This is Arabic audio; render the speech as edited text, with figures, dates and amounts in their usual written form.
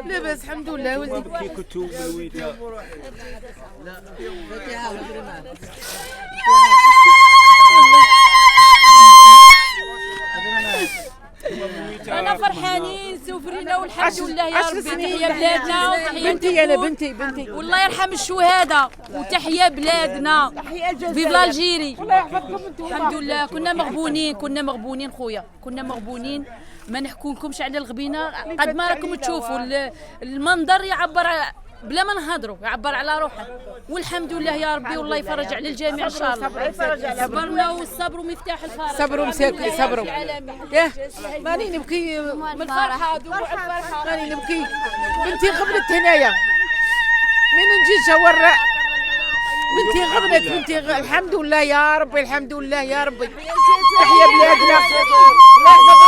لاباس الحمد لله ولدي. كي كنتو ملويته انا فرحانين سوفرينا والحمد لله يا ربي. تحيا بلادنا وتحيا بنتي انا بنتي والله يرحم الشهداء وتحيا بلادنا. فيف الجيري. الله يحفظكم انتم. الحمد لله كنا مغبونين خويا، كنا مغبونين. ما نحكوا لكمش على الغبينه قد ما راكم تشوفوا المنظر يعبر بلا ما نهضروا، يعبر على روحه. والحمد لله يا ربي والله يفرج على الجميع ان شاء الله. صبرنا والصبر مفتاح الفرج. صبروا مساكين صبروا. ياه ماني نبكي من الفرحه، دموع الفرحه ماني نبكي. بنتي غبنت هنايا من نجي شورع. بنتي غبنت الحمد لله يا ربي، الحمد لله يا ربي. تحيا بلادنا. الله يحفظ